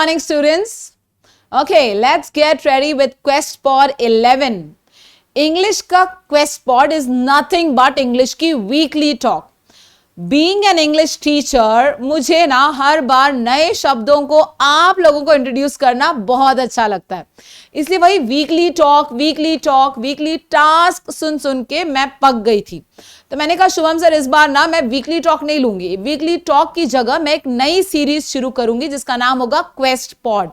morning students. Okay, let's get ready with quest pod 11. English का quest pod is nothing but English की weekly talk. Being an English teacher, मुझे ना हर बार नए शब्दों को आप लोगों को इंट्रोड्यूस करना बहुत अच्छा लगता है, इसलिए वही वीकली टास्क सुन सुन के मैं पक गई थी. तो मैंने कहा शुभम सर इस बार ना मैं वीकली टॉक नहीं लूंगी. वीकली टॉक की जगह मैं एक नई सीरीज शुरू करूंगी जिसका नाम होगा क्वेस्ट पॉड.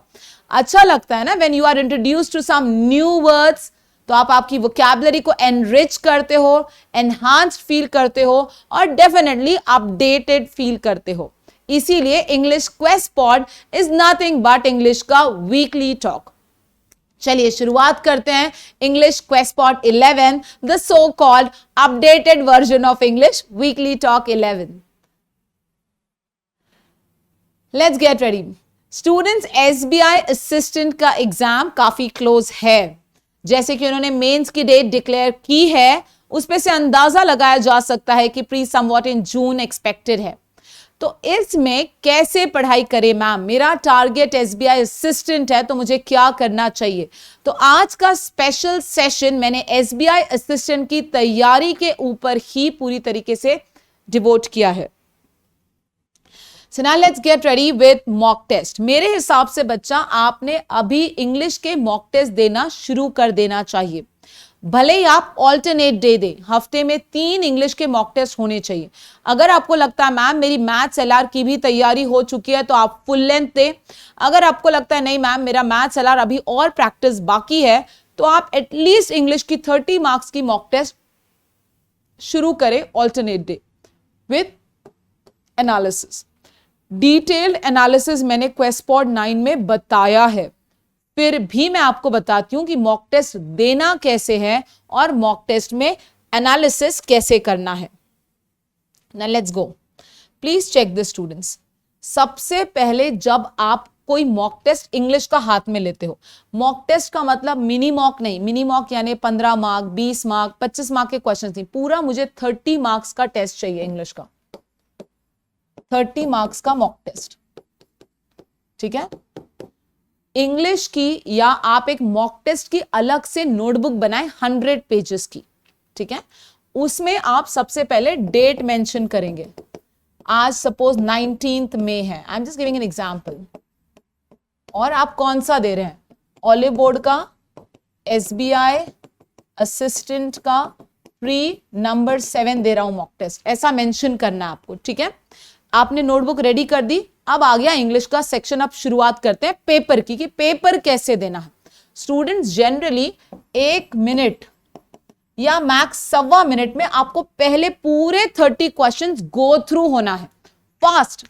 अच्छा लगता है ना when you are introduced to some new words, तो आप आपकी वोकैबुलरी को एनरिच करते हो, एनहांस्ड फील करते हो और डेफिनेटली अपडेटेड फील करते हो. इसीलिए English quest pod is nothing but English का वीकली टॉक. चलिए शुरुआत करते हैं English quest pod 11, the so called updated version of English weekly talk 11. Let's get ready. Students, SBI assistant का एग्जाम काफी क्लोज है. जैसे कि उन्होंने मेंस की डेट डिक्लेयर की है, उस पे से अंदाजा लगाया जा सकता है कि प्री समवॉट इन जून एक्सपेक्टेड है. तो इसमें कैसे पढ़ाई करें मैम, मेरा टारगेट एसबीआई असिस्टेंट है तो मुझे क्या करना चाहिए. तो आज का स्पेशल सेशन मैंने एसबीआई असिस्टेंट की तैयारी के ऊपर ही पूरी तरीके से डिवोट किया है. So now let's get ready with mock test. मेरे हिसाब से बच्चा आपने अभी इंग्लिश के मॉक टेस्ट देना शुरू कर देना चाहिए. भले ही आप ऑल्टरनेट डे दें, हफ्ते में 3 इंग्लिश के मॉक टेस्ट होने चाहिए. अगर आपको लगता है मैम मेरी मैथ्स एलआर की भी तैयारी हो चुकी है तो आप फुल लेंथ दें. अगर आपको लगता है नहीं मैम मेरा मैथ्स एलआर अभी और प्रैक्टिस बाकी है, तो आप एटलीस्ट इंग्लिश की 30 मार्क्स की मॉक टेस्ट शुरू करें alternate day with analysis. Detailed analysis मैंने क्वेस्ट पॉड 9 में बताया है, फिर भी मैं आपको बताती हूं कि मॉक टेस्ट देना कैसे है और मॉक टेस्ट में एनालिसिस कैसे करना है. Now let's go. Please check this students. सबसे पहले जब आप कोई मॉक टेस्ट इंग्लिश का हाथ में लेते हो, मॉक टेस्ट का मतलब मिनी मॉक नहीं. मिनी मॉक यानी 15 मार्क 20 मार्क 25 मार्क के क्वेश्चन नहीं, पूरा मुझे 30 मार्क्स का टेस्ट चाहिए इंग्लिश का. 30 मार्क्स का मॉक टेस्ट, ठीक है. इंग्लिश की या आप एक मॉक टेस्ट की अलग से नोटबुक बनाएं 100 पेजेस की, ठीक है. उसमें आप सबसे पहले डेट मेंशन करेंगे. आज सपोज 19th मई है, I am just giving an example. और आप कौन सा दे रहे हैं, ऑलिव बोर्ड का, एसबीआई असिस्टेंट का, प्री नंबर 7 दे रहा हूं मॉक टेस्ट, ऐसा मेंशन करना है आपको, ठीक है. आपने नोटबुक रेडी कर दी. अब आ गया इंग्लिश का सेक्शन. अब शुरुआत करते हैं पेपर की, कि पेपर कैसे देना है. स्टूडेंट्स जनरली 1 मिनट या मैक्स 1.25 मिनट में आपको पहले पूरे 30 क्वेश्चंस गो थ्रू होना है फास्ट.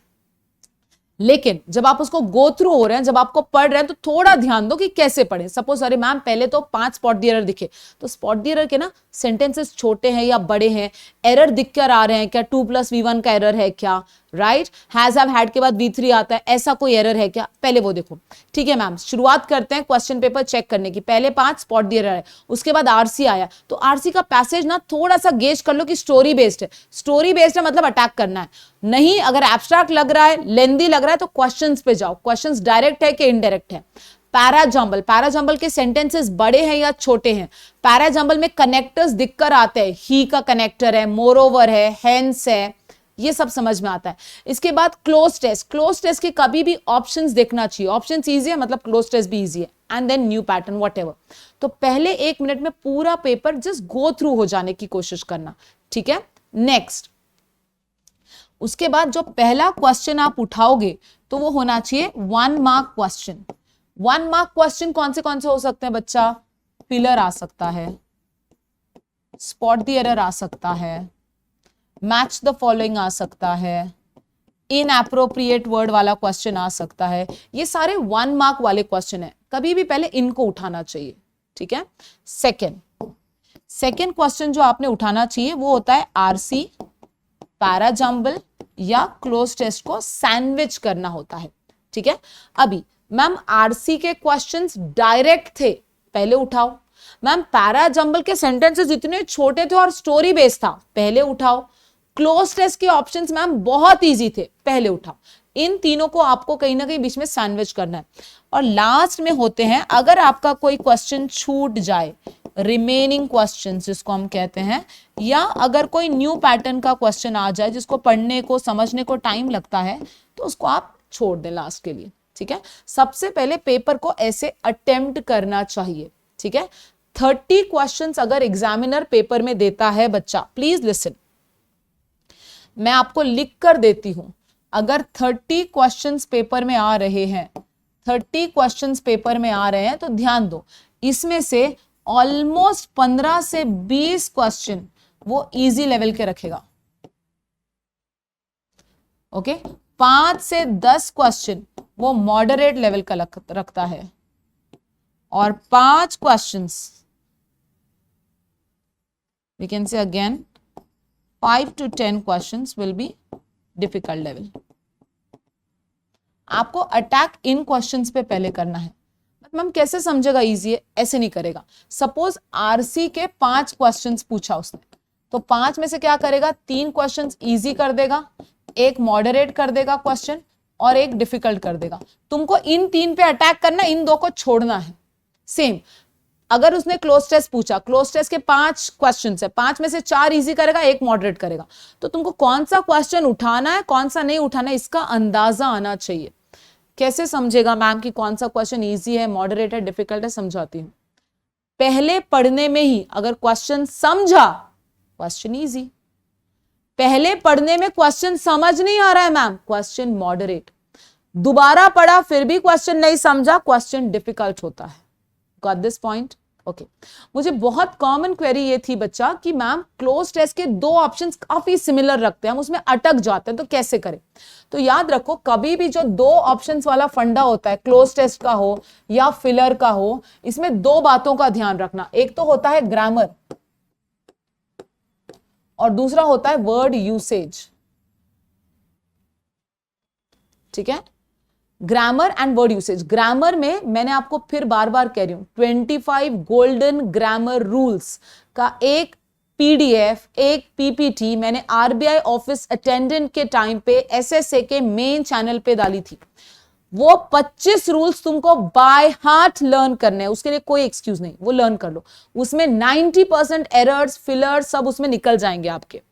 लेकिन जब आप उसको गो थ्रू हो रहे हैं, जब आपको पढ़ रहे हैं, तो थोड़ा ध्यान दो कि कैसे पढ़ें। सपोज अरे मैम पहले तो 5 स्पॉट दी एरर दिखे, तो स्पॉट दी एरर के ना सेंटेंसेस छोटे हैं या बड़े हैं, एरर दिख कर आ रहे हैं क्या, 2+V1 का एरर है क्या, राइट, हैज हैव हैड के बाद V3 आता है, ऐसा कोई एरर है क्या, पहले वो देखो। ठीक है मैम, शुरुआत करते हैं क्वेश्चन पेपर चेक करने की। पहले 5 स्पॉट दी एरर है, उसके बाद आरसी आया, तो आरसी का पैसेज ना थोड़ा सा गेज कर लो कि स्टोरी बेस्ड है। स्टोरी बेस्ड है मतलब अटैक करना है, नहीं अगर एब्स्ट्रैक्ट लग रहा है, लेंदी लग रहा है, तो क्वेश्चंस पे जाओ। क्वेश्चंस डायरेक्ट है कि इनडायरेक्ट है। पैराजंबल, पैराजंबल के सेंटेंसेस बड़े हैं या छोटे हैं, पैराजंबल में कनेक्टर्स दिखकर आते हैं, ही का कनेक्टर है, मोरओवर है, हेंस है, ये सब समझ में आता है। इसके बाद क्लोज टेस्ट, क्लोज टेस्ट के कभी भी ऑप्शंस देखना चाहिए, ऑप्शंस इजी है मतलब क्लोज टेस्ट भी इजी है, and then new pattern whatever. तो पहले 1 मिनट में पूरा पेपर जस्ट गो थ्रू हो जाने की कोशिश करना, ठीक है। नेक्स्ट, उसके बाद जो पहला क्वेश्चन आप उठाओगे तो वो होना चाहिए 1 मार्क क्वेश्चन। 1 मार्क क्वेश्चन कौन से हो सकते हैं बच्चा, फिलर आ सकता है, स्पॉट द एरर आ सकता है, मैच द फॉलोइंग आ सकता है, इनएप्रोप्रिएट वर्ड वाला क्वेश्चन आ सकता है। ये सारे 1 मार्क वाले क्वेश्चन है, कभी भी पहले इनको उठाना चाहिए, ठीक है। सेकेंड क्वेश्चन जो आपने उठाना चाहिए वो होता है आरसी, पैराजंबल या क्लोज टेस्ट को सैंडविच करना होता है, ठीक है। अभी मैम आरसी के क्वेश्चंस डायरेक्ट थे, पहले उठाओ। मैम पैराजंबल के सेंटेंसेस इतने छोटे थे और स्टोरी बेस्ड था, पहले उठाओ। क्लोज टेस्ट के ऑप्शंस मैम बहुत इजी थे, पहले उठाओ। इन तीनों को आपको कहीं ना कहीं बीच में सैंडविच करना है। और लास्ट में होते हैं, अगर आपका कोई क्वेश्चन छूट जाए, रिमेनिंग क्वेश्चंस जिसको हम कहते हैं, या अगर कोई न्यू पैटर्न का क्वेश्चन आ जाए जिसको पढ़ने को समझने को टाइम लगता है, तो उसको आप छोड़ दें लास्ट के लिए, ठीक है। सबसे पहले पेपर को ऐसे अटेम्प्ट करना चाहिए, ठीक है। 30 क्वेश्चंस अगर एग्जामिनर पेपर में देता है बच्चा, प्लीज लिसन, मैं आपको लिख कर देती हूं, अगर 30 क्वेश्चंस पेपर में आ रहे हैं, 30 क्वेश्चंस पेपर में आ रहे हैं, तो ध्यान दो, इसमें से ऑलमोस्ट 15 से 20 क्वेश्चन वो इजी लेवल के रखेगा, ओके। 5 से 10 क्वेश्चन वो मॉडरेट लेवल का रखता है, और 5 questions, we can say again 5 to 10 questions will be difficult level. आपको अटैक इन क्वेश्चंस पे पहले करना है। मैम कैसे समझेगा इजी है, ऐसे नहीं करेगा। सपोज आरसी के 5 क्वेश्चंस पूछा उसने, तो 5 में से क्या करेगा, 3 क्वेश्चंस इजी कर देगा, एक मॉडरेट कर देगा क्वेश्चन, और एक डिफिकल्ट कर देगा। तुमको इन 3 पे अटैक करना, इन 2 को छोड़ना है। सेम अगर उसने क्लोज टेस्ट पूछा, क्लोज टेस्ट के 5 क्वेश्चन है, 5 में से 4 इजी करेगा, एक मॉडरेट करेगा, तो तुमको कौन सा क्वेश्चन उठाना है, कौन सा नहीं उठाना है, इसका अंदाजा आना चाहिए। कैसे समझेगा मैम कि कौन सा क्वेश्चन इजी है, मॉडरेट है, डिफिकल्ट है, समझाती हूं। पहले पढ़ने में ही अगर क्वेश्चन समझा, क्वेश्चन इजी। पहले पढ़ने में क्वेश्चन समझ नहीं आ रहा है मैम, क्वेश्चन मॉडरेट। दोबारा पढ़ा फिर भी क्वेश्चन नहीं समझा, क्वेश्चन डिफिकल्ट होता है। Got this point, okay. मुझे बहुत कॉमन क्वेरी ये थी बच्चा कि मैम क्लोज टेस्ट के 2 ऑप्शंस काफी सिमिलर रखते हैं, हम उसमें अटक जाते हैं, तो कैसे करें। तो याद रखो, कभी भी जो 2 ऑप्शंस वाला फंडा होता है, क्लोज टेस्ट का हो या फिलर का हो, इसमें 2 बातों का ध्यान रखना। एक तो होता है ग्रामर, और दूसरा होता है वर्ड यूसेज, ठीक है। Grammar and word usage. Grammar में मैंने आपको फिर बार बार कह रही हूं, 25 गोल्डन ग्रामर रूल्स का एक पीडीएफ, एक पीपीटी मैंने आरबीआई ऑफिस अटेंडेंट के टाइम पे एसएसए के मेन चैनल पे डाली थी। वो 25 रूल्स तुमको बाय हार्ट लर्न करने हैं, उसके लिए कोई एक्सक्यूज नहीं, वो लर्न कर लो। उसमें 90% एरर्स, फिलर्स सब उसमें निकल जाएंगे आपके।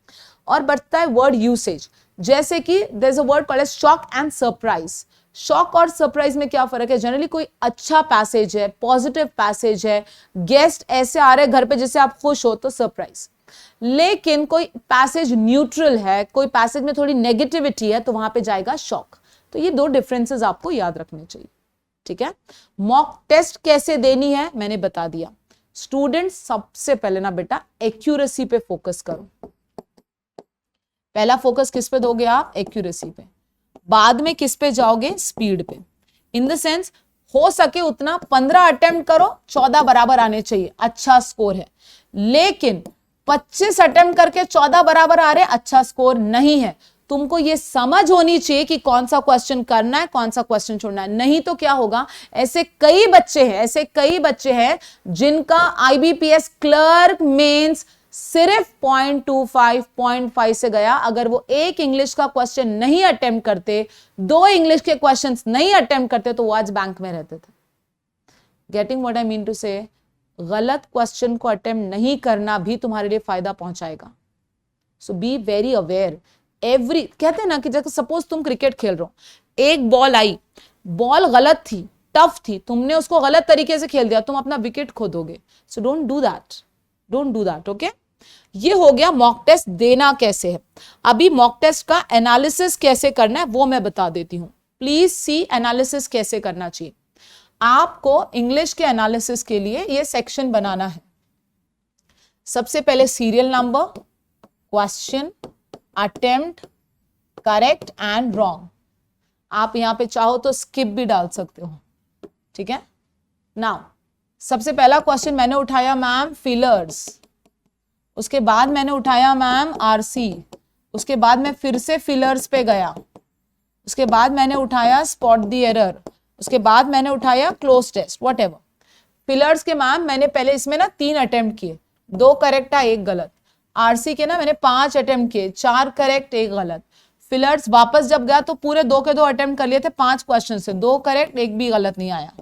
और बढ़ता है वर्ड यूसेज, जैसे कि there is a word called as shock and surprise. Shock और सरप्राइज में क्या फर्क है, जनरली कोई अच्छा पैसेज है, पॉजिटिव पैसेज है, गेस्ट ऐसे आ रहे घर पे जिससे आप खुश हो, तो सरप्राइज। लेकिन कोई पैसेज न्यूट्रल है, कोई पैसेज में थोड़ी नेगेटिविटी है, तो वहां पे जाएगा शॉक। तो ये 2 डिफरेंसेस आपको याद रखने चाहिए, ठीक है। मॉक टेस्ट कैसे देनी है मैंने बता दिया। स्टूडेंट सबसे पहले ना बेटा एक्यूरेसी पे फोकस करो। पहला फोकस किस पे दोगे आप, एक्यूरेसी पे। बाद में किस पे जाओगे, स्पीड पे। इन द सेंस हो सके उतना 15 अटेम्प्ट करो, 14 बराबर आने चाहिए, अच्छा स्कोर है। लेकिन 25 अटेम्प्ट करके 14 बराबर आ रहे, अच्छा स्कोर नहीं है। तुमको ये समझ होनी चाहिए कि कौन सा क्वेश्चन करना है, कौन सा क्वेश्चन छोड़ना है। नहीं तो क्या होगा, ऐसे कई बच्चे हैं जिनका आईबीपीएस क्लर्क मेंस सिर्फ 0.25 से गया। अगर वो एक इंग्लिश का क्वेश्चन नहीं अटेम्प्ट करते, 2 इंग्लिश के क्वेश्चंस नहीं अटेम्प्ट करते, तो वो आज बैंक में रहते थे। Getting what I mean to say? गलत क्वेश्चन को अटेम्प्ट नहीं करना भी तुम्हारे लिए फायदा पहुंचाएगा। सो बी वेरी अवेयर। कहते हैं ना कि जैसे सपोज तुम क्रिकेट खेल रहे हो, एक बॉल आई, बॉल गलत थी, टफ थी, तुमने उसको गलत तरीके से खेल दिया, तुम अपना विकेट खो दोगे। So don't do that, okay. ये हो गया मॉक टेस्ट देना कैसे है। अभी मॉक टेस्ट का एनालिसिस कैसे करना है वो मैं बता देती हूं। प्लीज सी एनालिसिस कैसे करना चाहिए। आपको इंग्लिश के एनालिसिस के लिए ये सेक्शन बनाना है। सबसे पहले serial number, question, attempt, correct and wrong. आप यहां पे चाहो तो स्किप भी डाल सकते हो, ठीक है। नाउ सबसे पहला क्वेश्चन मैंने उठाया मैम फिलर्स, उसके बाद मैंने उठाया मैम आरसी, उसके बाद मैं फिर से फिलर्स पे गया, उसके बाद मैंने उठाया स्पॉट द एरर, उसके बाद मैंने उठाया क्लोज टेस्ट, व्हाटएवर। फिलर्स के मैम मैंने पहले इसमें ना 3 अटेम्प्ट किए, 2 करेक्ट था 1 गलत। आरसी के ना मैंने 5 अटेम्प्ट किए, 4 करेक्ट 1 गलत। फिलर्स वापस जब गया तो पूरे 2 के 2 अटेम्प्ट कर लिए थे 5 क्वेश्चन से, 2 करेक्ट 1 भी गलत नहीं आया।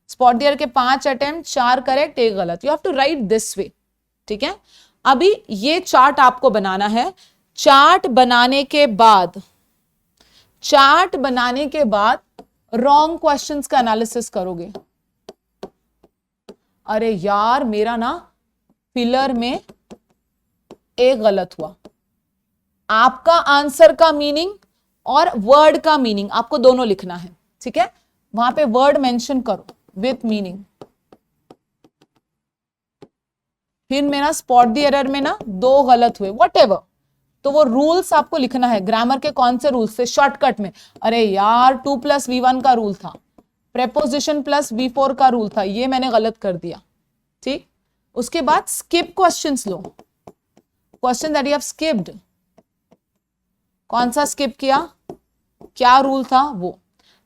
स्पॉट द एरर के 5 अटेम्प्ट, 4 करेक्ट 1 गलत। You have to write this way, ठीक है। अभी ये चार्ट आपको बनाना है। चार्ट बनाने के बाद रॉन्ग क्वेश्चंस का एनालिसिस करोगे। अरे यार मेरा ना फिलर में 1 गलत हुआ। आपका आंसर का मीनिंग और वर्ड का मीनिंग आपको दोनों लिखना है, ठीक है। वहां पे वर्ड मेंशन करो विथ मीनिंग। फिर मेरा स्पॉट द एरर में ना 2 गलत हुए, व्हाटएवर। तो वो रूल्स आपको लिखना है। ग्रामर के कौन से रूल्स थे, शॉर्टकट में। अरे यार 2 + V1 का रूल था, प्रेपोजिशन + V4 का रूल था, ये मैंने गलत कर दिया, ठीक। उसके बाद skip questions low, question that you have skipped. कौन सा स्किप किया, क्या रूल था वो।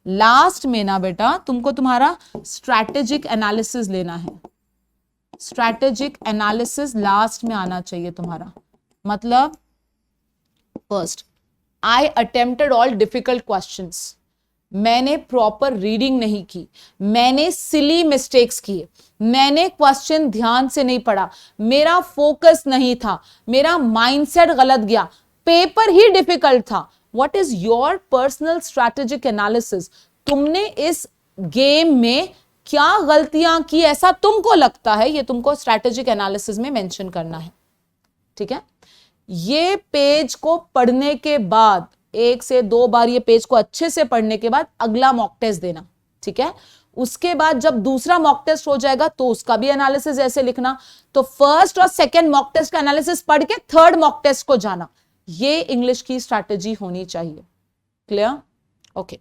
लास्ट में ना बेटा तुमको तुम्हारा स्ट्रैटेजिक एनालिसिस लेना है। स्ट्रैटेजिक एनालिसिस लास्ट में आना चाहिए तुम्हारा। मतलब फर्स्ट, आई अटेम्प्टेड ऑल डिफिकल्ट क्वेश्चंस, मैंने प्रॉपर रीडिंग नहीं की, मैंने सिली मिस्टेक्स किए, मैंने क्वेश्चन ध्यान से नहीं पढ़ा, मेरा फोकस नहीं था, मेरा माइंडसेट गलत गया, पेपर ही डिफिकल्ट था। What is your personal strategic analysis? तुमने इस गेम में क्या गलतियां की ऐसा तुमको लगता है, ये तुमको स्ट्रैटेजिक एनालिसिस में मेंशन करना है, ठीक है। ये पेज को पढ़ने के बाद 1 से 2 बार ये पेज को अच्छे से पढ़ने के बाद अगला मॉक टेस्ट देना, ठीक है। उसके बाद जब दूसरा मॉक टेस्ट हो जाएगा तो उसका भी एनालिसिस ऐसे लिखना। तो फर्स्ट और सेकंड मॉक टेस्ट का एनालिसिस पढ़ के थर्ड मॉक टेस्ट को जाना। ये इंग्लिश की स्ट्रैटेजी होनी चाहिए। क्लियर? ओके।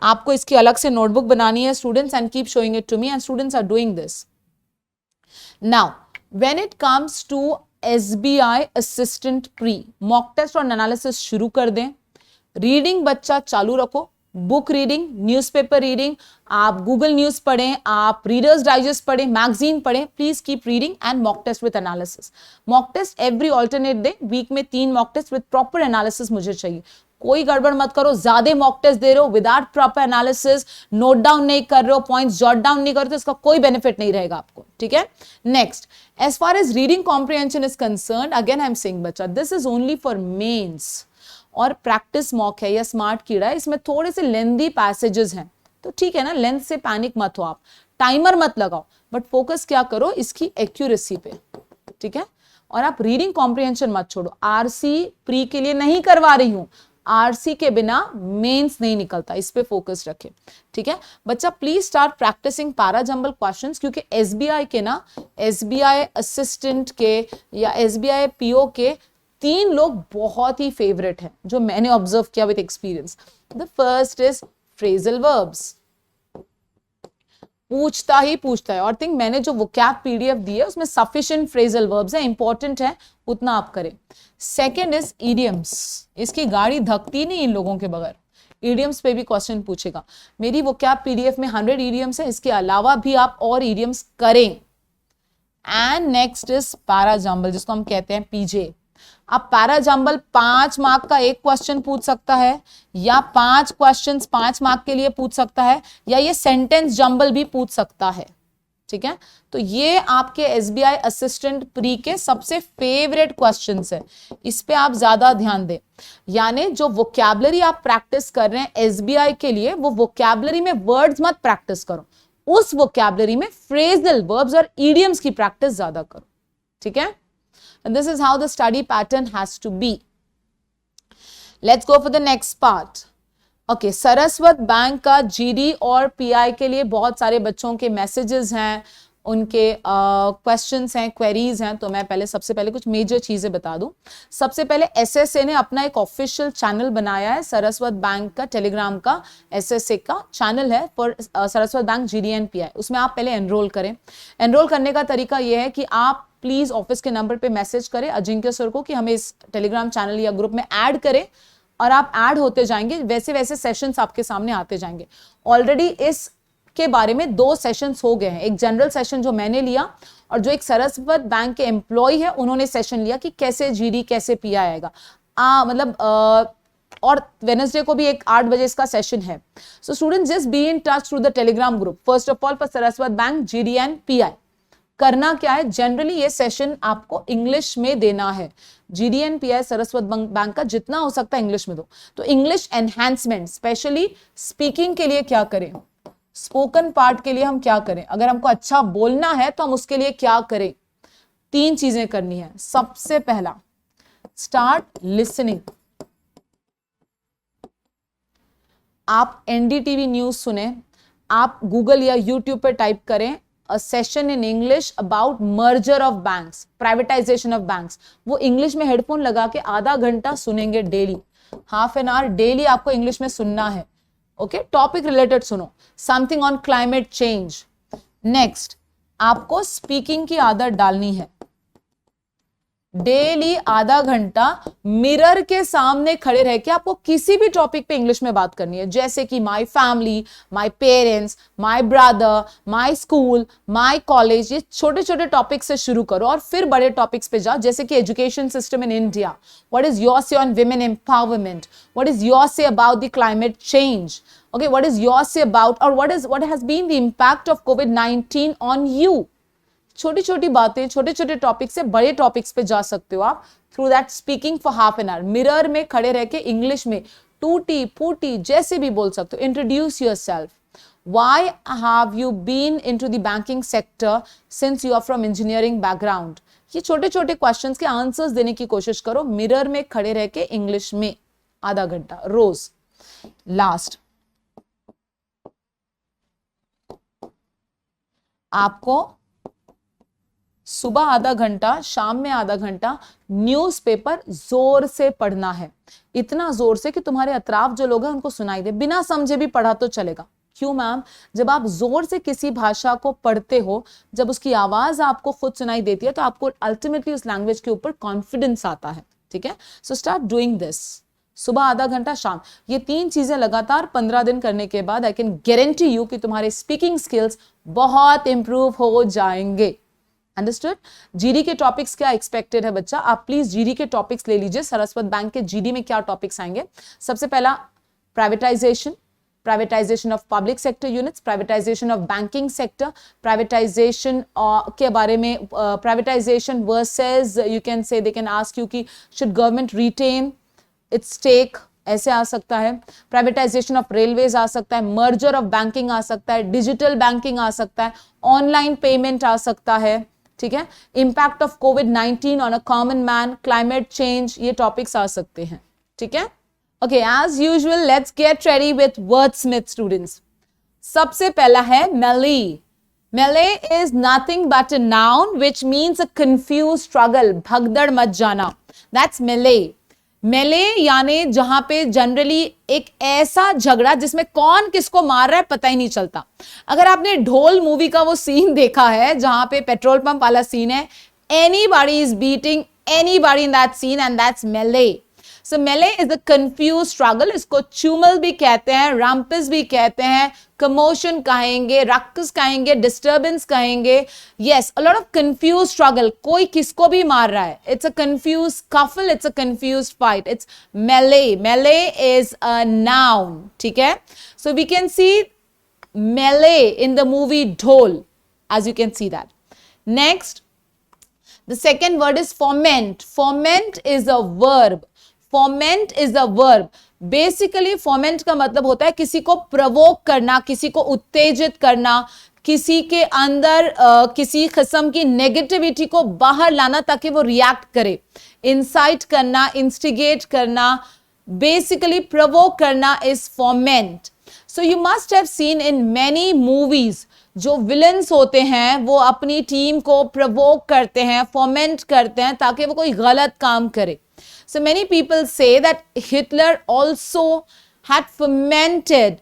आपको इसकी अलग से नोटबुक बनानी है students, and keep showing it to me, and students are doing this. Now when it comes to SBI assistant pre, mock test और एनालिसिस शुरू कर दें। रीडिंग बच्चा चालू रखो, बुक रीडिंग, न्यूज़पेपर रीडिंग, आप गूगल न्यूज पढ़ें, आप रीडर्स डाइजेस्ट पढ़ें, मैगजीन पढ़ें, please keep reading and mock test with analysis. Mock test every alternate day, week में 3 mock test with proper analysis मुझे चाहिए। कोई गड़बड़ मत करो, ज्यादा मॉक टेस्ट दे रहे हो without proper analysis, note down नहीं कर रहे हो, पॉइंट्स जॉट डाउन नहीं कर रहे हो, तो इसका कोई बेनिफिट नहीं रहेगा आपको, ठीक है। Next, as far as reading comprehension is concerned, again I am saying बच्चा, this is only for mains और प्रैक्टिस मॉक है या स्मार्ट कीड़ा है, इसमें थोड़े से लेंदी पैसेजेस हैं, तो ठीक है ना, लेंथ से पैनिक मत हो आप, टाइमर मत लगाओ, बट फोकस क्या करो इसकी एक्यूरेसी पे, ठीक है। और आप रीडिंग कॉम्प्रिहेंशन मत छोड़ो। आरसी प्री के लिए नहीं करवा रही हूं, आरसी के बिना मेंस नहीं निकलता, इस पे फोकस रखे, ठीक है बच्चा। Please start practising para jumble questions, क्योंकि एसबीआई के ना, एसबीआई असिस्टेंट के या एसबीआई पीओ के तीन लोग बहुत ही फेवरेट हैं जो मैंने ऑब्जर्व किया with experience. The first is phrasal verbs. पूछता ही पूछता है. और थिंक मैंने जो वोकैब पीडीएफ दी है उसमें सफिशिएंट फ्रेजल वर्ब्स है, इंपॉर्टेंट है, उतना आप करें. Second is idioms. इसकी गाड़ी धकती नहीं इन लोगों के बगैर. इडियम्स पे भी क्वेश्चन पूछेगा. मेरी वोकैब पीडीएफ में 100 इडियम्स है, इसके अलावा भी आप और इडियम्स करें. एंड नेक्स्ट इज पैराजम्बल, जिसको हम कहते हैं पीजे. अब पैराजम्बल 5 मार्क का एक क्वेश्चन पूछ सकता है, या 5 क्वेश्चंस 5 मार्क के लिए पूछ सकता है, या ये सेंटेंस जंबल भी पूछ सकता है. ठीक है, तो ये आपके एसबीआई असिस्टेंट प्री के सबसे फेवरेट क्वेश्चंस है. इस पे आप ज्यादा ध्यान दें. यानी जो वोकैबुलरी आप प्रैक्टिस कर रहे हैं एसबीआई के लिए, वो वोकैबुलरी में वर्ड्स मत प्रैक्टिस करो, उस वोकैबुलरी में फ्रेजल वर्ब्स और इडियम्स की प्रैक्टिस ज्यादा करो. ठीक है, and this is how the study pattern has to be. Let's go for the next part. Okay, Saraswat bank का जीडी और पीआई के लिए बहुत सारे बच्चों के मैसेजेस हैं, उनके क्वेश्चंस हैं, क्वेरीज हैं. तो मैं पहले सबसे पहले कुछ मेजर चीजें बता दूं. सबसे पहले एसएसए ने अपना एक ऑफिशियल चैनल बनाया है. सरस्वत बैंक का टेलीग्राम का एसएसए का चैनल है for Saraswat bank GD and pi. उसमें आप पहले एनरोल करें. एनरोल करने का तरीका यह है कि आप प्लीज ऑफिस के नंबर पे मैसेज करें अजिंक्य सर को कि हमें इस टेलीग्राम चैनल या ग्रुप में ऐड करें, और आप ऐड होते जाएंगे. वैसे वैसे सेशंस आपके सामने आते जाएंगे. ऑलरेडी इस के बारे में 2 सेशंस हो गए हैं. एक जनरल सेशन जो मैंने लिया, और जो एक सरस्वत बैंक के एम्प्लॉय है उन्होंने सेशन लिया कि कैसे जीडी कैसे पीआई आएगा. और वेडनेसडे को भी एक 8 बजे इसका सेशन है. So students just be in touch through the Telegram group. First of all for Saraswat bank GD and pi करना क्या है, जनरली ये सेशन आपको इंग्लिश में देना है. GD and pi Saraswat bank का जितना हो सकता है इंग्लिश में दो. तो इंग्लिश एनहांसमेंट, स्पेशली स्पीकिंग के लिए क्या करें, स्पोकन पार्ट के लिए हम क्या करें, अगर हमको अच्छा बोलना है तो हम उसके लिए क्या करें. 3 चीजें करनी है. सबसे पहला, स्टार्ट लिसनिंग. आप एनडीटीवी न्यूज सुने, आप गूगल या यूट्यूब पर टाइप करें a session in English about merger of banks, privatization of banks. वो इंग्लिश में हेडफोन लगा के आधा घंटा सुनेंगे daily. Half an hour daily आपको इंग्लिश में सुनना है. ओके, टॉपिक रिलेटेड सुनो. Something on climate change. Next, आपको स्पीकिंग की आदत डालनी है. डेली आधा घंटा मिरर के सामने खड़े रह के आपको किसी भी टॉपिक पे इंग्लिश में बात करनी है. जैसे कि my family, my parents, my brother, my school, my college. ये छोटे छोटे टॉपिक से शुरू करो और फिर बड़े टॉपिक्स पे जाओ. जैसे कि education system in India, what is your say on women empowerment, what is your say about the climate change. Okay, what is your say about, or what has been the impact of COVID-19 on you? छोटी छोटी बातें, छोटे छोटे topic से बड़े topics पे जा सकते हो आप through that speaking for half an hour. Mirror में खड़े रह के इंग्लिश में टूटी फूटी जैसे भी बोल सकते हो. Introduce yourself. Why have you been into the banking sector since you are from engineering background? ये छोटे छोटे क्वेश्चंस के आंसर्स देने की कोशिश करो मिरर में खड़े रह के इंग्लिश में आधा घंटा रोज. लास्ट, आपको सुबह आधा घंटा, शाम में आधा घंटा न्यूज़पेपर जोर से पढ़ना है. इतना जोर से कि तुम्हारे अतराफ जो लोग हैं उनको सुनाई दे. बिना समझे भी पढ़ा तो चलेगा. क्यों मैम? जब आप जोर से किसी भाषा को पढ़ते हो, जब उसकी आवाज आपको खुद सुनाई देती है, तो आपको अल्टीमेटली उस लैंग्वेज के ऊपर कॉन्फिडेंस आता है. ठीक है, सो स्टार्ट डूइंग दिस. सुबह आधा घंटा, शाम. ये 3 चीजें लगातार 15 दिन करने के बाद आई कैन गारंटी यू कि तुम्हारे स्पीकिंग स्किल्स बहुत इंप्रूव हो जाएंगे. अंडरस्टूड? जीडी के टॉपिक्स क्या एक्सपेक्टेड है बच्चा? आप प्लीज जीडी के टॉपिक्स ले लीजिए. सरस्वत बैंक के जीडी में क्या टॉपिक्स आएंगे? सबसे पहला, privatization, privatization of public sector units, privatization of banking sector, privatization के बारे में, privatization versus you can say, they can ask you कि should government retain its stake, ऐसे आ सकता है. प्राइवेटाइजेशन ऑफ रेलवेज आ सकता है, मर्जर ऑफ बैंकिंग आ सकता है, डिजिटल बैंकिंग आ सकता है, ऑनलाइन पेमेंट आ सकता है. ठीक है, इंपैक्ट ऑफ कोविड-19 on a common man, climate change, ये टॉपिक्स आ सकते हैं. ठीक है, okay, as usual let's get ready with Wordsmith students. सबसे पहला है melee. Melee is nothing but a noun which means a confused struggle. भगदड़ मच जाना. That's melee. मेले यानी जहां पे जनरली एक ऐसा झगड़ा जिसमें कौन किसको मार रहा है पता ही नहीं चलता। अगर आपने ढोल मूवी का वो सीन देखा है जहां पे पेट्रोल पंप वाला सीन है, anybody is beating anybody in that scene and that's melee. So मेले इज अ कंफ्यूज स्ट्रगल। इसको चुमल भी कहते हैं, रंपस भी कहते हैं, कमोशन कहेंगे, रक्स कहेंगे, डिस्टर्बेंस कहेंगे। Yes, a lot of confused struggle, कोई किसको भी मार रहा है। It's a confused scuffle, it's a confused fight, it's melee. Melee is a noun, ठीक है। सो वी कैन सी मेले इन द मूवी ढोल, as you can see that. Next, the second word is foment. Foment is a verb. Foment is a verb. Basically foment का मतलब होता है किसी को provoke करना, किसी को उत्तेजित करना, किसी के अंदर किसी किस्म की नेगेटिविटी को बाहर लाना ताकि वो रिएक्ट करे, इंसाइट करना, इंस्टिगेट करना, बेसिकली provoke करना is foment. So you must have seen in many movies जो विलन्स होते हैं वो अपनी टीम को प्रवोक करते हैं, फोमेंट करते हैं ताकि वो कोई गलत काम करे। So many people say that Hitler also had fomented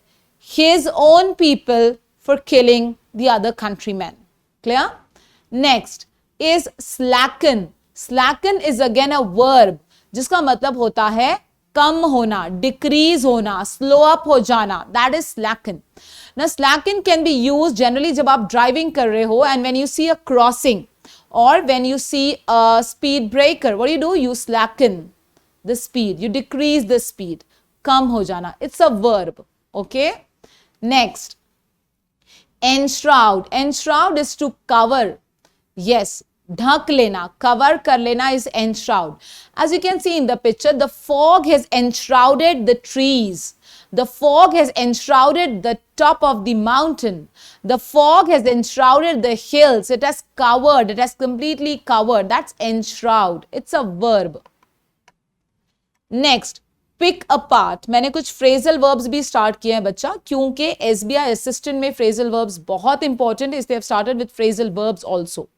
his own people for killing the other countrymen. Clear? Next is slacken. Slacken is again a verb जिसका मतलब होता है कम होना, डिक्रीज होना, स्लो अप हो जाना, that is slacken. Now slacken can be used generally जब आप ड्राइविंग कर रहे हो and when you see a crossing or when you see a speed breaker, what do? You slacken the speed, you decrease the speed, कम हो जाना, it's a verb, okay? Next, enshroud. Enshroud is to cover, yes, ढक लेना, cover कर लेना is enshroud. As you can see in the picture, the fog has enshrouded the trees. The fog has enshrouded the top of the mountain. The fog has enshrouded the hills. It has covered, it has completely covered. That's enshroud. It's a verb. Next, pick apart. मैंने कुछ phrasal verbs भी start किए हैं बच्चा, क्योंकि SBI assistant में phrasal verbs बहुत important है, इसलिए I've started with phrasal verbs also.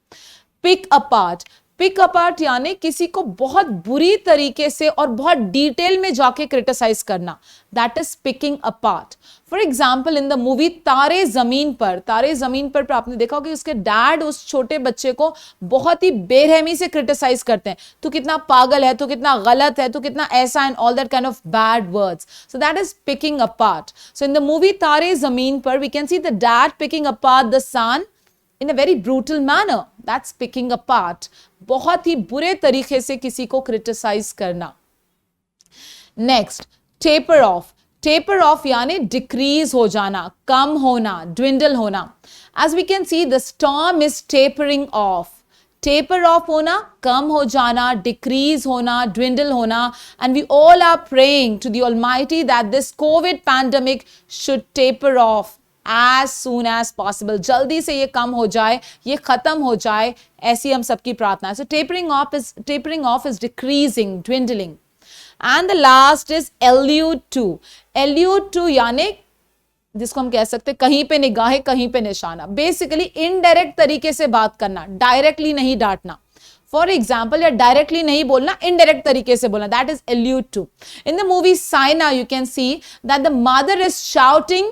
Pick apart. Pick apart यानी किसी को बहुत बुरी तरीके से और बहुत डिटेल में जाके क्रिटिसाइज करना, that is picking apart. For example in the movie Taare Zameen पर आपने देखा होगा कि उसके डैड उस छोटे बच्चे को बहुत ही बेरहमी से क्रिटिसाइज करते हैं, तू कितना पागल है, तू कितना गलत है, तू कितना ऐसा, and all that kind of bad words. So that is picking apart. So in the movie Taare Zameen Par we can see the dad picking apart the son in a very brutal manner. That's picking apart. बहुत ही बुरे तरीके से किसी को criticize करना. Next, taper off. Taper off यानी decrease हो जाना, कम होना, dwindle होना. As we can see, the storm is tapering off. Taper off होना, कम हो जाना, decrease होना, dwindle होना, and we all are praying to the Almighty that this COVID pandemic should taper off as soon as possible. जल्दी से ये कम हो जाए, ये खत्म हो जाए, ऐसी हम सबकी प्रार्थना है। So tapering off is decreasing, dwindling. And the last is allude to. Allude to यानी जिसको हम कह सकते हैं कहीं पे निगाहें, कहीं पे निशाना, बेसिकली इनडायरेक्ट तरीके से बात करना, डायरेक्टली नहीं डांटना। फॉर एग्जाम्पल, या डायरेक्टली नहीं बोलना, इनडायरेक्ट तरीके से बोलना, that is allude to. In the movie Saina, you can see that the mother is shouting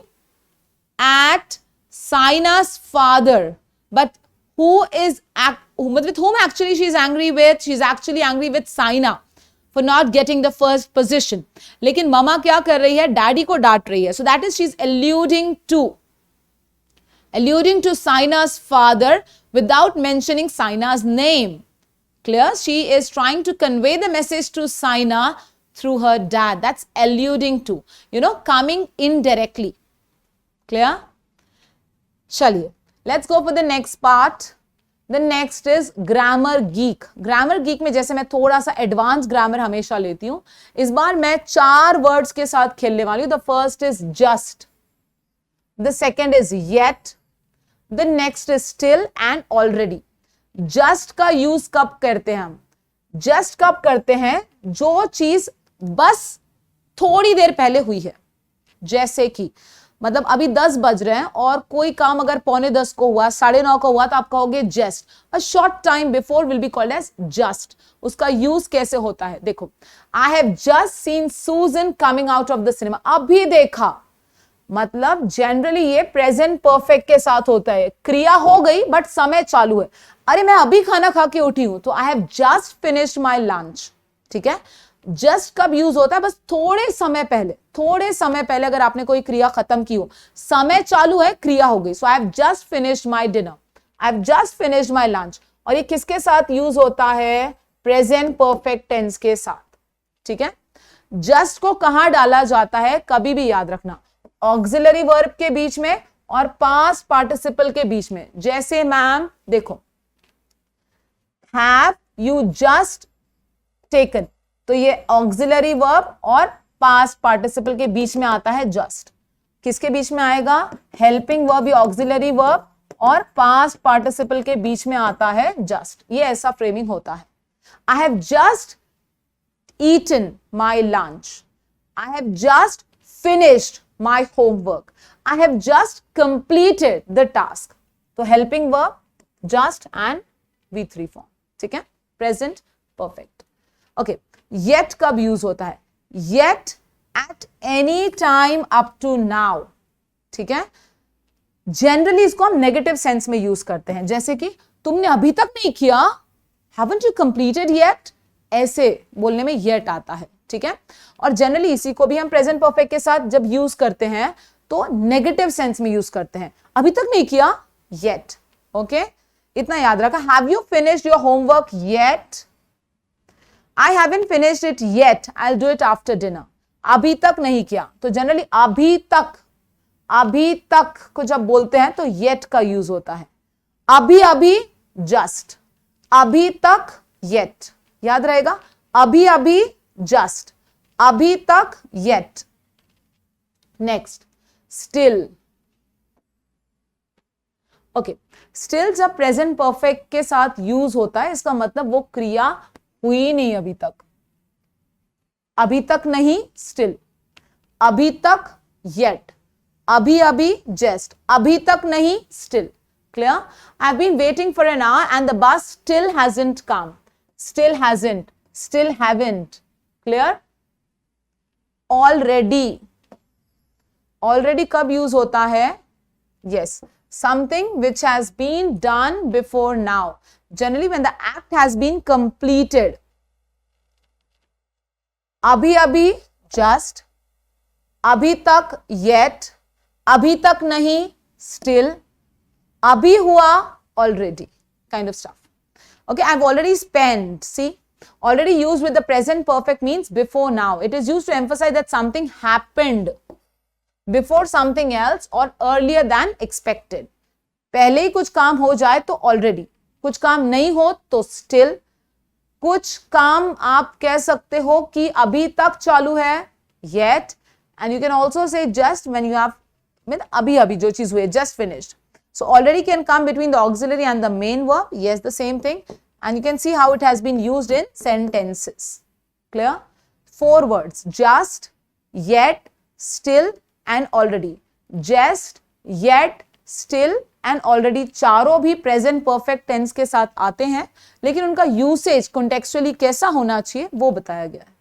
at Saina's father, but with whom actually she is angry with? She is actually angry with Saina for not getting the first position. लेकिन मामा क्या कर रही है? Daddy को डांट रही है. So that is, she is alluding to Saina's father without mentioning Saina's name. Clear? She is trying to convey the message to Saina through her dad. That's alluding to, coming indirectly. Clear? Chaliye, let's go for the next part. The next is grammar geek. Grammar geek में जैसे मैं थोड़ा सा advanced grammar हमेशा लेती हूँ, इस बार मैं 4 words के साथ खेलने वाली हूँ. The first is just, the second is yet, the next is still and already. Just का use कब करते हैं हम? Just कब करते हैं? जो चीज बस थोड़ी देर पहले हुई है, जैसे कि मतलब अभी 10 बज रहे हैं और कोई काम अगर 9:45 को हुआ, 9:30 को हुआ, तो आप कहोगे just. A short time before will be called as just. उसका यूज कैसे होता है, देखो, I have just seen Sujan coming out of the cinema, अभी देखा, मतलब जनरली ये प्रेजेंट परफेक्ट के साथ होता है, क्रिया हो गई बट समय चालू है। अरे मैं अभी खाना खा के उठी हूं, तो आई have just finished my lunch. ठीक है, जस्ट कब यूज होता है, बस थोड़े समय पहले अगर आपने कोई क्रिया खत्म की हो, समय चालू है, क्रिया हो गई। So I have just finished my dinner, I have just finished my lunch. और ये किसके साथ यूज होता है, प्रेजेंट परफेक्ट टेंस के साथ। ठीक है, जस्ट को कहां डाला जाता है, कभी भी याद रखना, ऑक्सिलरी वर्ब के बीच में और पास्ट पार्टिसिपल के बीच में। जैसे मैम देखो, हैव यू जस्ट टेकन, तो ये ऑक्सिलरी वर्ब और पास्ट पार्टिसिपल के बीच में आता है जस्ट। किसके बीच में आएगा, हेल्पिंग वर्ब या ऑक्सिलरी वर्ब और पास्ट पार्टिसिपल के बीच में आता है जस्ट। ये ऐसा फ्रेमिंग होता है। I have just eaten my lunch, I have just finished my homework, I have just completed the task. तो helping verb just and V3 form. ठीक है, present perfect. Okay, yet कब यूज होता है, yet at any time up to now. ठीक है, generally इसको हम नेगेटिव सेंस में यूज करते हैं, जैसे कि तुमने अभी तक नहीं किया, haven't you completed yet, ऐसे बोलने में yet आता है। ठीक है, और जनरली इसी को भी हम प्रेजेंट परफेक्ट के साथ जब यूज करते हैं तो नेगेटिव सेंस में यूज करते हैं, अभी तक नहीं किया, येट। ओके, इतना याद रखा। Have you finished your homework yet, I haven't finished it yet, I will do it after dinner. अभी तक नहीं किया, तो जनरली अभी तक को जब बोलते हैं तो येट का यूज होता है। अभी जस्ट, अभी तक येट, याद रहेगा, अभी जस्ट, अभी तक yet। Next, still। Okay, still जब प्रेजेंट परफेक्ट के साथ यूज होता है, इसका मतलब वो क्रिया हुई नहीं अभी तक नहीं still, अभी तक yet, अभी just, अभी तक नहीं still। Clear? I've been waiting for an hour and the bus still hasn't come, still haven't। Clear? Already कब यूज होता है, yes, something which has been done before now, generally when the act has been completed. अभी just, अभी तक yet, अभी तक नहीं still, अभी हुआ already, kind of stuff. Okay, I have already spent, see, already used with the present perfect means before now. It is used to emphasize that something happened before something else or earlier than expected. पहले ही कुछ काम हो जाए तो already, कुछ काम नहीं हो तो still, कुछ काम आप कह सकते हो कि अभी तक चालू है yet, and you can also say just when you have, अभी जो चीज हुई है, just finished. So already can come between the auxiliary and the main verb. Yes, the same thing. And you can see how it has been used in sentences. Clear? 4 words, just, yet, still and already. Just, yet, still and already, चारों भी present perfect tense के साथ आते हैं, लेकिन उनका usage contextually कैसा होना चाहिए वो बताया गया है।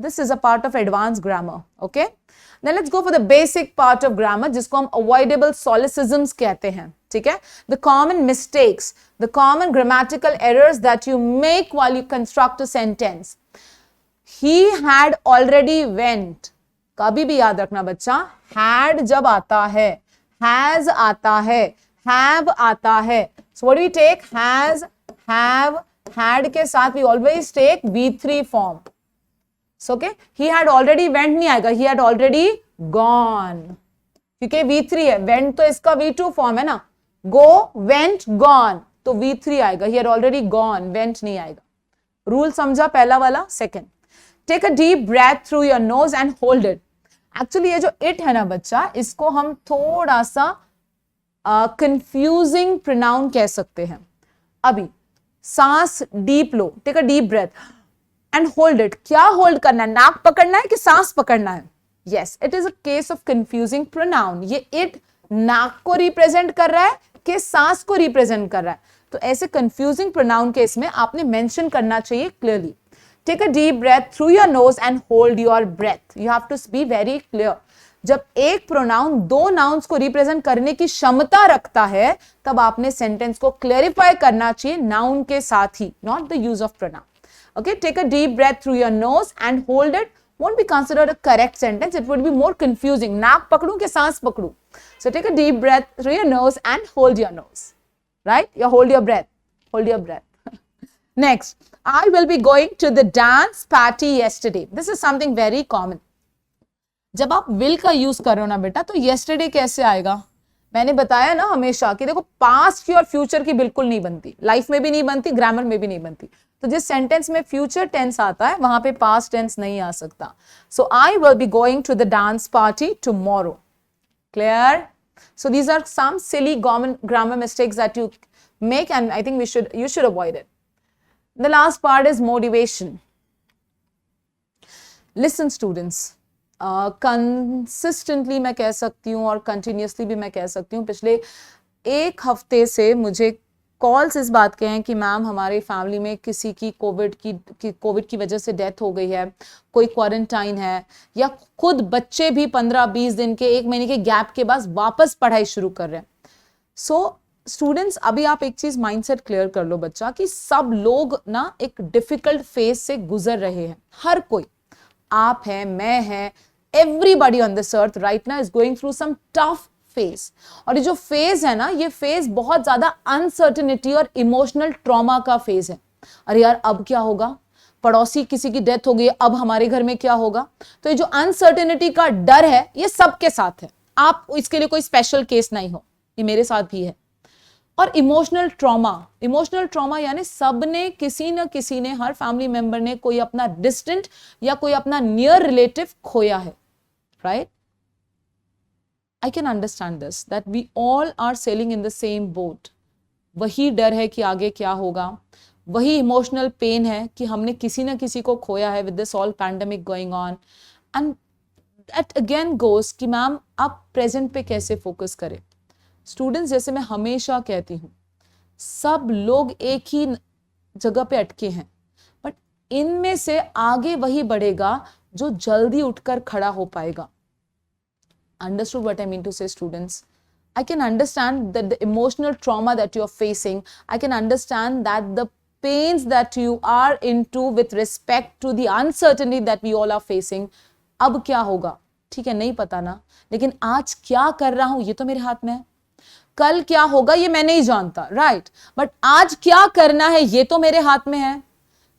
This is a part of advanced grammar. Okay? Now let's go for the basic part of grammar, जिसको हम avoidable solecisms कहते हैं। ठीक है, the common mistakes, the common grammatical errors that you make while you construct a sentence. He had already went, कभी भी याद रखना बच्चा, had जब आता है, has आता है, have आता है, so what do we take, has, have, had के साथ we always take V3 form. So okay, he had already went नहीं आएगा, he had already gone, क्योंकि V3 है, went तो इसका V2 form है ना, go, went, gone, तो V3 आएगा, he had already gone, went नहीं आएगा। रूल समझा पहला वाला? Second, take a deep breath through your nose and hold it. Actually ये जो इट है ना बच्चा, इसको हम थोड़ा सा कंफ्यूजिंग प्रोनाउन कह सकते हैं। अभी सांस डीप लो, take a deep breath and hold it. क्या होल्ड करना है, नाक पकड़ना है कि सांस पकड़ना है? Yes, it is a case of confusing pronoun. ये इट नाक को रिप्रेजेंट कर रहा है कि सांस को रिप्रेजेंट कर रहा है, तो ऐसे कंफ्यूजिंग प्रोनाउन केस में आपने मेंशन करना चाहिए clearly. Take a deep breath through your nose and hold your breath. You have to be very clear. जब एक प्रोनाउन दो नाउन्स को रिप्रेजेंट करने की क्षमता रखता है, तब आपने सेंटेंस को क्लेरिफाई करना चाहिए नाउन के साथ ही, not the use of pronoun. Okay, take a deep breath through your nose and hold it. Won't be considered a correct sentence. It would be more confusing. नाक पकड़ूं कि सांस पकड़ूं? So take a deep breath through your nose and hold your nose. Right? You hold your breath. Hold your breath. Next, I will be going to the dance party yesterday. This is something very common. जब आप will का use कर रहे हो ना बेटा, तो yesterday कैसे आएगा? मैंने बताया ना हमेशा कि देखो पास्ट की और फ्यूचर की बिल्कुल नहीं बनती, लाइफ में भी नहीं बनती, ग्रामर में भी नहीं बनती। तो जिस सेंटेंस में फ्यूचर टेंस आता है वहां पे पास्ट टेंस नहीं आ सकता। So I will be going to the dance party tomorrow. Clear? So these are some silly grammar mistakes that you make, and I think you should avoid it. The last part is motivation. Listen students, consistently मैं कह सकती हूँ और continuously भी मैं कह सकती हूँ, पिछले एक हफ्ते से मुझे कॉल्स इस बात के हैं कि मैम हमारी फैमिली में किसी की कोविड की वजह से डेथ हो गई है, कोई क्वारंटाइन है, या खुद बच्चे भी 15-20 दिन के, 1 महीने के गैप के बाद वापस पढ़ाई शुरू कर रहे हैं। सो स्टूडेंट्स, अभी आप एक चीज माइंडसेट क्लियर कर लो बच्चा, कि सब लोग ना एक डिफिकल्ट फेज से गुजर रहे हैं। हर कोई, आप है, मैं है, everybody on this earth right now is going through some tough phase. और ये जो फेज है ना, ये फेज बहुत ज्यादा अनसर्टेनिटी और इमोशनल ट्रॉमा का फेज है। अरे यार अब क्या होगा, पड़ोसी किसी की डेथ हो गई, अब हमारे घर में क्या होगा? तो ये जो अनसर्टेनिटी का डर है, ये सबके साथ है, आप इसके लिए कोई स्पेशल केस नहीं हो, ये मेरे साथ भी है। और इमोशनल ट्रॉमा यानी सबने, किसी न किसी ने, हर फैमिली मेंबर ने कोई अपना डिस्टेंट या कोई अपना नियर रिलेटिव खोया है, right? I can understand this, that we all are sailing in the same boat. वही डर है कि आगे क्या होगा, वही इमोशनल पेन है कि हमने किसी न किसी को खोया है with this all pandemic going on. And that again goes कि मैम आप प्रेजेंट पे कैसे फोकस करें। स्टूडेंट्स, जैसे मैं हमेशा कहती हूं, सब लोग एक ही जगह पे अटके हैं, बट इनमें से आगे वही बढ़ेगा जो जल्दी उठकर खड़ा हो पाएगा। Understood what I mean to say, students? I can understand that the emotional trauma that you are facing, I can understand that the pains that you are into with respect to the uncertainty that we all are facing. अब क्या होगा, ठीक है, नहीं पता ना, लेकिन आज क्या कर रहा हूं ये तो मेरे हाथ में है। कल क्या होगा ये मैं नहीं जानता, राइट? बट आज क्या करना है ये तो मेरे हाथ में है।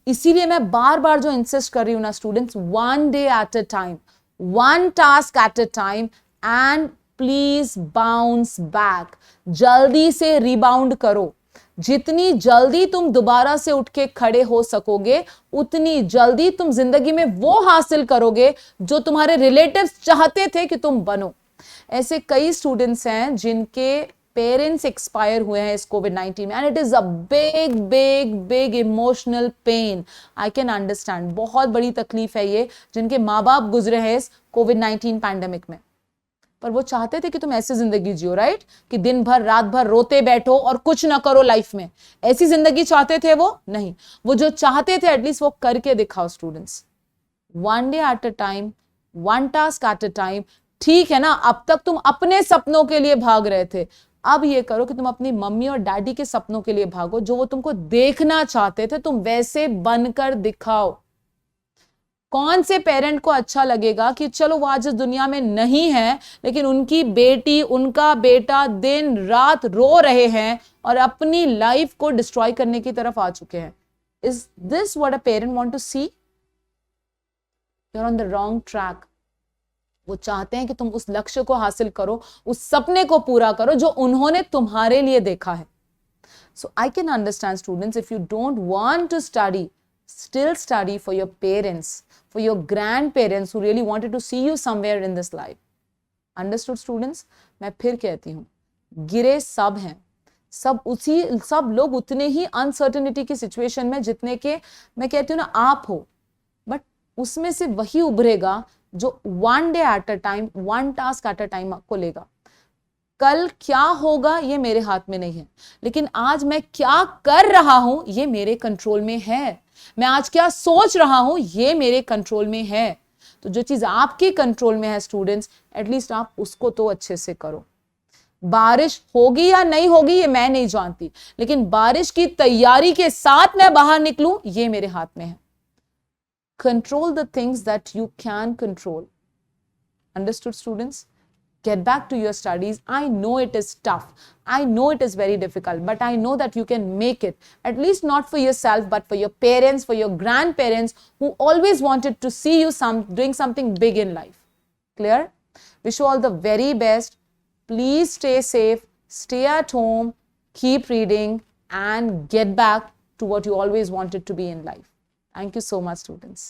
इसीलिए मैं बार बार जो इंसिस्ट कर रही हूं ना students, 1 day at a time, 1 task at a time, and please bounce back. जल्दी से रिबाउंड करो। जितनी जल्दी तुम दोबारा से उठ के खड़े हो सकोगे, उतनी जल्दी तुम जिंदगी में वो हासिल करोगे जो तुम्हारे रिलेटिव्स चाहते थे कि तुम बनो। ऐसे कई स्टूडेंट्स हैं जिनके पेरेंट्स एक्सपायर हुए हैं इस कोविड-19 में, and it is a big big big emotional pain. I can understand, बहुत बड़ी तकलीफ है ये, जिनके माँ बाप गुजरे हैं इस कोविड-19 पैंडेमिक में। पर वो चाहते थे कि तुम ऐसी जिंदगी जियो, राइट? कि दिन भर रात भर रोते बैठो और कुछ ना करो लाइफ में। ऐसी जिंदगी चाहते थे वो? नहीं। वो जो चाहते थे एटलीस्ट वो करके दिखाओ students. 1 day at a time, 1 task at a time। ठीक है ना, अब तक तुम अपने सपनों के लिए भाग रहे थे, अब ये करो कि तुम अपनी मम्मी और डैडी के सपनों के लिए भागो। जो वो तुमको देखना चाहते थे तुम वैसे बनकर दिखाओ। कौन से पेरेंट को अच्छा लगेगा कि चलो वो आज इस दुनिया में नहीं है, लेकिन उनकी बेटी, उनका बेटा दिन रात रो रहे हैं और अपनी लाइफ को डिस्ट्रॉय करने की तरफ आ चुके हैं? Is this what a parent want to see? You are on the wrong track. वो चाहते हैं कि तुम उस लक्ष्य को हासिल करो, उस सपने को पूरा करो जो उन्होंने तुम्हारे लिए देखा है। So I can understand students, if you don't want to study, still study for your parents, for your grandparents who really wanted to see you somewhere in this life. Understood students? मैं फिर कहती हूँ, गिरे सब हैं, सब लोग उतने ही अनसर्टेनिटी की सिचुएशन में जितने के मैं कहती हूँ ना आप हो, बट उसमें से वही उभरेगा जो one day at a time, one task at a time आपको लेगा। कल क्या होगा ये मेरे हाथ में नहीं है, लेकिन आज मैं क्या कर रहा हूं ये मेरे कंट्रोल में है। मैं आज क्या सोच रहा हूं ये मेरे कंट्रोल में है। तो जो चीज आपके कंट्रोल में है स्टूडेंट्स, एटलीस्ट आप उसको तो अच्छे से करो। बारिश होगी या नहीं होगी ये मैं नहीं जानती, लेकिन बारिश की तैयारी के साथ मैं बाहर निकलूं ये मेरे हाथ में है। Control the things that you can control. Understood students? Get back to your studies. I know it is tough. I know it is very difficult, but I know that you can make it. At least not for yourself, but for your parents, for your grandparents who always wanted to see you doing something big in life. Clear? Wish you all the very best. Please stay safe, stay at home, keep reading, and get back to what you always wanted to be in life. Thank you so much, students.